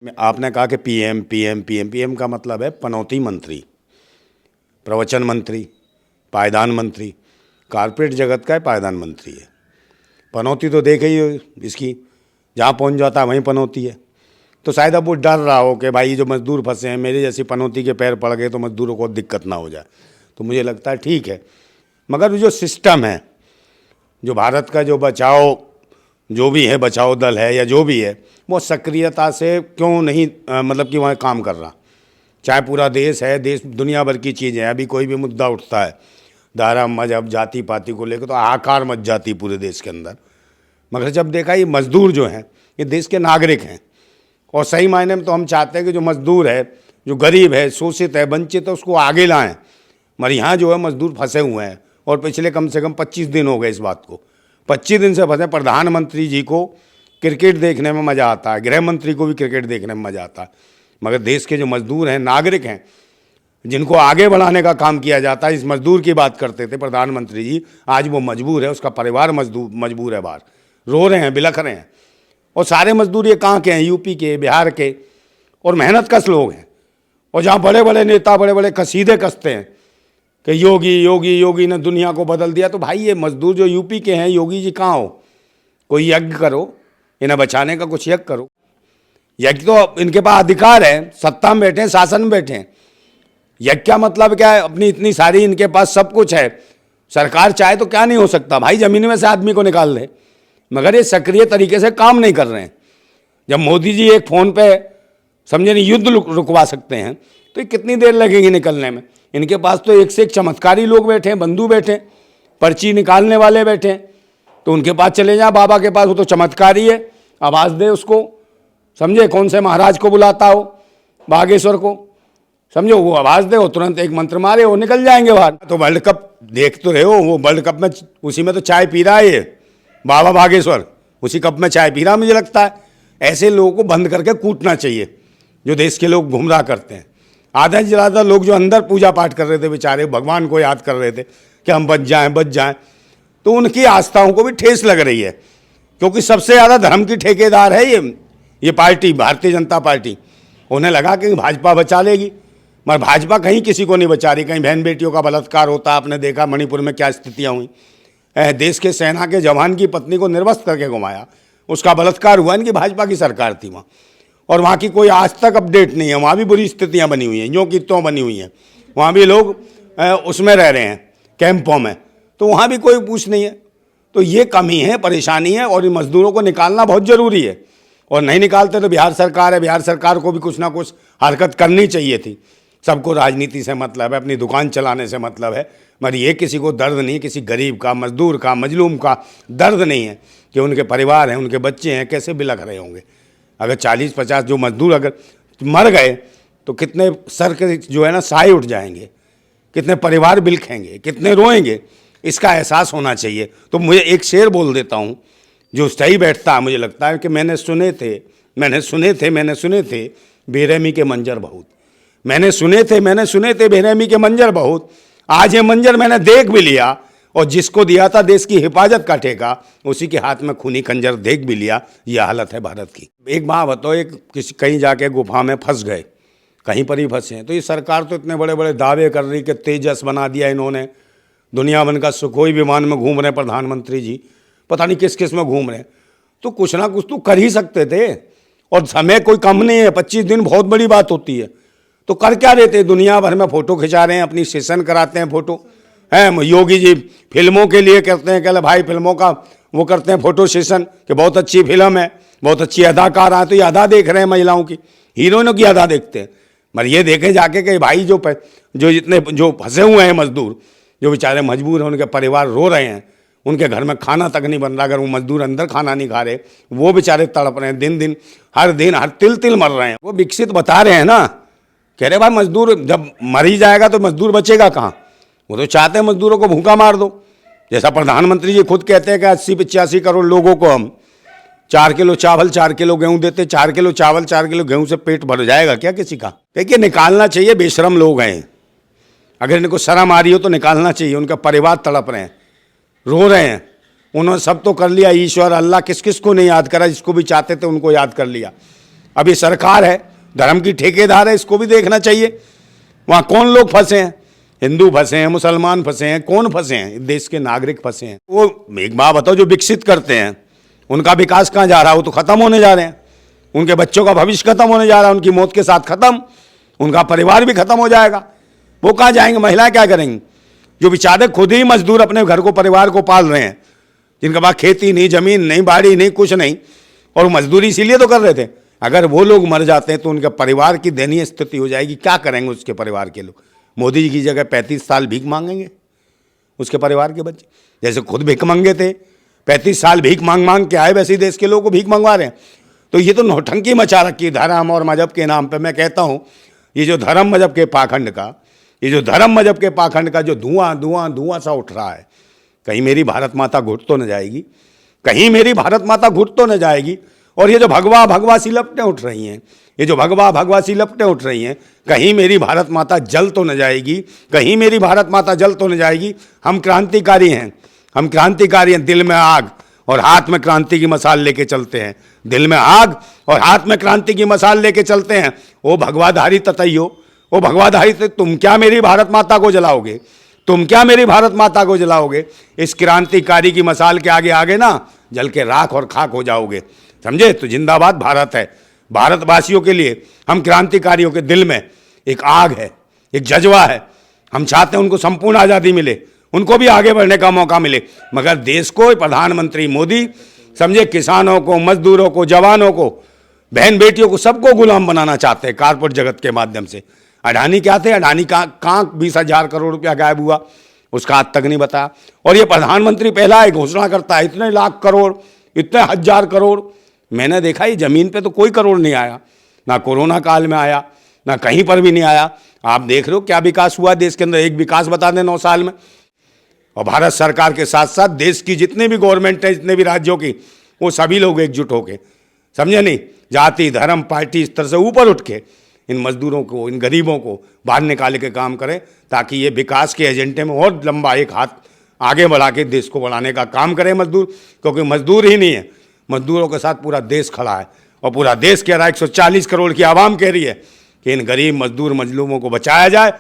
आपने कहा कि पीएम पीएम पीएम पीएम का मतलब है पनौती मंत्री, प्रवचन मंत्री, पायदान मंत्री। कारपोरेट जगत का है पायदान मंत्री है। पनौती तो देखे ही हो इसकी, जहाँ पहुँच जाता है वहीं पनौती है। तो शायद अब वो डर रहा हो कि भाई जो मज़दूर फंसे हैं मेरे जैसी पनौती के पैर पड़ गए तो मज़दूरों को दिक्कत ना हो जाए। तो मुझे लगता है ठीक है, मगर जो सिस्टम है, जो भारत का जो बचाओ जो भी है, बचाओ दल है या जो भी है, वो सक्रियता से क्यों नहीं मतलब कि वहाँ काम कर रहा। चाहे पूरा देश है, देश दुनिया भर की चीज़ है, अभी कोई भी मुद्दा उठता है धर्म मजहब जाति पाति को लेकर तो हाहाकार मच जाती पूरे देश के अंदर। मगर जब देखा ये मज़दूर जो हैं ये देश के नागरिक हैं, और सही मायने में तो हम चाहते हैं कि जो मज़दूर है, जो गरीब है, शोषित है, वंचित है, उसको आगे लाएं। मगर यहाँ जो है मज़दूर फंसे हुए हैं, और पिछले कम से कम 25 दिन हो गए इस बात को। 25 दिन से फंसे। प्रधानमंत्री जी को क्रिकेट देखने में मज़ा आता है, गृह मंत्री को भी क्रिकेट देखने में मज़ा आता है, मगर देश के जो मज़दूर हैं, नागरिक हैं, जिनको आगे बढ़ाने का काम किया जाता है, इस मज़दूर की बात करते थे प्रधानमंत्री जी, आज वो मजबूर है, उसका परिवार मजबूर है, बाहर रो रहे हैं, बिलख रहे हैं। और सारे मज़दूर ये कहाँ के हैं? यूपी के, बिहार के, और मेहनत कश लोग हैं। और जहाँ बड़े बड़े नेता बड़े बड़े कसीदे कसते हैं कि योगी योगी योगी ने दुनिया को बदल दिया, तो भाई ये मज़दूर जो यूपी के हैं, योगी जी कहाँ हो? कोई यज्ञ करो, इन्हें बचाने का कुछ यज्ञ करो। यज्ञ तो इनके पास अधिकार है, सत्ता में बैठे हैं, शासन में बैठे हैं। यज्ञ का मतलब क्या है? अपनी इतनी सारी इनके पास सब कुछ है, सरकार चाहे तो क्या नहीं हो सकता भाई, ज़मीन में से आदमी को निकाल दे। मगर ये सक्रिय तरीके से काम नहीं कर रहे हैं। जब मोदी जी एक फ़ोन पे समझे नहीं युद्ध रुकवा सकते हैं, तो ये कितनी देर लगेगी निकलने में? इनके पास तो एक से एक चमत्कारी लोग बैठे हैं, बंधु बैठे हैं, पर्ची निकालने वाले बैठे हैं। तो उनके पास चले जाए, बाबा के पास, वो तो चमत्कारी है, आवाज़ दे उसको, समझे, कौन से महाराज को बुलाता हो, बागेश्वर को, समझो, वो आवाज़ दे, वो तुरंत एक मंत्र मारे, वो निकल जाएंगे बाहर। तो वर्ल्ड कप देख तो रहे हो, वो वर्ल्ड कप में उसी में तो चाय पी रहा है ये बाबा बागेश्वर, उसी कप में चाय पी रहा मुझे लगता है। ऐसे लोगों को बंद करके कूटना चाहिए जो देश के लोग गुमराह करते हैं। आधा से ज़्यादा लोग जो अंदर पूजा पाठ कर रहे थे, बेचारे भगवान को याद कर रहे थे कि हम बच जाएं, तो उनकी आस्थाओं को भी ठेस लग रही है, क्योंकि सबसे ज़्यादा धर्म की ठेकेदार है ये पार्टी, भारतीय जनता पार्टी। उन्हें लगा कि भाजपा बचा लेगी, मगर भाजपा कहीं किसी को नहीं बचा रही। कहीं बहन बेटियों का बलात्कार होता, आपने देखा मणिपुर में क्या स्थितियाँ हुई। देश के सेना के जवान की पत्नी को निर्वस्त्र करके घुमाया, उसका बलात्कार हुआ। इनकी भाजपा की सरकार थी वहाँ, और वहाँ की कोई आज तक अपडेट नहीं है। वहाँ भी बुरी स्थितियाँ बनी हुई हैं, जो कि त्यों बनी हुई हैं। वहाँ भी लोग उसमें रह रहे हैं, कैंपों में, तो वहाँ भी कोई पूछ नहीं है। तो ये कमी है, परेशानी है, और इन मज़दूरों को निकालना बहुत ज़रूरी है। और नहीं निकालते तो बिहार सरकार है, बिहार सरकार को भी कुछ ना कुछ हरकत करनी चाहिए थी। सबको राजनीति से मतलब है, अपनी दुकान चलाने से मतलब है, मगर ये किसी को दर्द नहीं, किसी गरीब का, मजदूर का, मजलूम का दर्द नहीं है कि उनके परिवार हैं, उनके बच्चे हैं, कैसे बिलख रहे होंगे। अगर 40-50 जो मजदूर अगर मर गए तो कितने सर के जो है ना साए उठ जाएंगे, कितने परिवार बिलखेंगे, कितने रोएंगे, इसका एहसास होना चाहिए। तो मुझे एक शेर बोल देता हूँ जो सही बैठता है, मुझे लगता है कि मैंने सुने थे बेरहमी के मंजर बहुत, मैंने सुने थे बेरहमी के मंजर बहुत, आज ये मंजर मैंने देख भी लिया, और जिसको दिया था देश की हिफाजत का ठेका, उसी के हाथ में खूनी खंजर देख भी लिया। यह हालत है भारत की। एक बात बताओ, एक किसी कहीं जाके गुफा में फंस गए, कहीं पर ही फंसे हैं, तो ये सरकार तो इतने बड़े बड़े दावे कर रही कि तेजस बना दिया इन्होंने, दुनिया भर का सुखोई विमान में घूम रहे हैं प्रधानमंत्री जी, पता नहीं किस किस में घूम रहे हैं। तो कुछ ना कुछ तो कर ही सकते थे, और समय कोई कम नहीं है, 25 दिन बहुत बड़ी बात होती है। तो कर क्या रहे थे? दुनिया भर में फ़ोटो खिंचा रहे हैं, अपनी सेशन कराते हैं फ़ोटो हैं। योगी जी फिल्मों के लिए करते हैं, कहले भाई फिल्मों का वो करते हैं फ़ोटो सेशन कि बहुत अच्छी फिल्म है, बहुत अच्छी अदाकार है। तो ये अदा देख रहे हैं, महिलाओं की, हीरोइनों की अदा देखते हैं। मगर ये देखे जाके कि भाई जो जितने जो फंसे हुए हैं मजदूर, जो बेचारे मजबूर हैं, उनके परिवार रो रहे हैं, उनके घर में खाना तक नहीं बन रहा। अगर वो मजदूर अंदर खाना नहीं खा रहे, वो बेचारे तड़प रहे हैं, दिन हर तिल मर रहे हैं। वो विकसित बता रहे हैं ना, कह रहे भाई मजदूर जब मर ही जाएगा तो मजदूर बचेगा कहाँ? वो तो चाहते हैं मजदूरों को भूखा मार दो। जैसा प्रधानमंत्री जी खुद कहते हैं कि 80-85 करोड़ लोगों को हम 4 किलो चावल 4 किलो गेहूँ देते, 4 किलो चावल 4 किलो गेहूँ से पेट भर जाएगा क्या किसी का? देखिए, निकालना चाहिए, बेशरम लोग हैं। अगर इनको शर्म आ रही हो तो निकालना चाहिए। उनका परिवार तड़प रहे हैं, रो रहे हैं। उन्होंने सब तो कर लिया, ईश्वर अल्लाह किस किस को नहीं याद करा, जिसको भी चाहते थे उनको याद कर लिया। अब ये सरकार है, धर्म की ठेकेदार है, इसको भी देखना चाहिए। वहाँ कौन लोग फंसे हैं? हिंदू फंसे हैं, मुसलमान फंसे हैं, कौन फंसे हैं? देश के नागरिक फंसे हैं। वो एक बात बताओ, जो विकसित करते हैं उनका विकास कहाँ जा रहा है? वो तो खत्म होने जा रहे हैं। उनके बच्चों का भविष्य खत्म होने जा रहा है, उनकी मौत के साथ खत्म, उनका परिवार भी खत्म हो जाएगा। वो कहाँ जाएंगे? महिलाएं क्या करेंगी? जो बेचारे खुद ही मजदूर अपने घर को, परिवार को पाल रहे हैं, जिनके पास खेती नहीं, जमीन नहीं, बाड़ी नहीं, कुछ नहीं, और मजदूरी इसीलिए तो कर रहे थे। अगर वो लोग मर जाते हैं तो उनके परिवार की दयनीय स्थिति हो जाएगी। क्या करेंगे उसके परिवार के लोग? मोदी जी की जगह 35 साल भीख मांगेंगे उसके परिवार के बच्चे, जैसे खुद भीख मांगे थे। 35 साल भीख मांग मांग के आए, वैसे ही देश के लोगों को भीख मंगवा रहे हैं। तो ये तो नौटंकी मचा रखी है धर्म और मजहब के नाम पे। मैं कहता हूँ ये जो धर्म मजहब के पाखंड का, ये जो धर्म मजहब के पाखंड का जो धुआं धुआं धुआं सा उठ रहा है, कहीं मेरी भारत माता घुट तो न जाएगी? कहीं मेरी भारत माता घुट तो न जाएगी? और ये जो भगवा भगवा सी लपटें उठ रही हैं, ये जो भगवा भगवा सी लपटें उठ रही हैं, कहीं मेरी भारत माता जल तो न जाएगी? कहीं मेरी भारत माता जल तो न जाएगी? हम क्रांतिकारी हैं, हम क्रांतिकारी हैं। दिल में आग और हाथ में क्रांति की मसाल लेके चलते हैं। दिल में आग और हाथ में क्रांति की मसाल लेके चलते हैं। ओ भगवाधारी ततैयो, ओ भगवाधारी, तुम क्या मेरी भारत माता को जलाओगे? तुम क्या मेरी भारत माता को जलाओगे? इस क्रांतिकारी की मसाल के आगे आगे ना जल के राख और खाक हो जाओगे, समझे? तो जिंदाबाद भारत है। भारतवासियों के लिए, हम क्रांतिकारियों के दिल में एक आग है, एक जज्बा है। हम चाहते हैं उनको संपूर्ण आज़ादी मिले, उनको भी आगे बढ़ने का मौका मिले। मगर देश को प्रधानमंत्री मोदी, समझे, किसानों को, मजदूरों को, जवानों को, बहन बेटियों को, सबको गुलाम बनाना चाहते हैं कारपोरेट जगत के माध्यम से। अडानी क्या थे? अडानी का कहाँ 20,000 करोड़ रुपया गायब हुआ, उसका आज तक नहीं बताया। और ये प्रधानमंत्री पहला है घोषणा करता है इतने लाख करोड़, इतने हजार करोड़। मैंने देखा ये जमीन पे तो कोई करोड़ नहीं आया, ना कोरोना काल में आया, ना कहीं पर भी नहीं आया। आप देख रहे हो क्या विकास हुआ देश के अंदर? एक विकास बता दें 9 साल में। और भारत सरकार के साथ साथ देश की जितनी भी गवर्नमेंट है, जितने भी राज्यों की, वो सभी लोग एकजुट होके, समझे नहीं, जाति धर्म पार्टी इस तरह से ऊपर उठ के इन मजदूरों को, इन गरीबों को बाहर निकालने के काम करें, ताकि ये विकास के एजेंडे में और लंबा एक हाथ आगे बढ़ा के देश को बढ़ाने का काम करें मजदूर। क्योंकि मजदूर ही नहीं है, मजदूरों के साथ पूरा देश खड़ा है। और पूरा देश कह रहा है, 140 करोड़ की आवाम कह रही है कि इन गरीब मजदूर मजलूमों को बचाया जाए।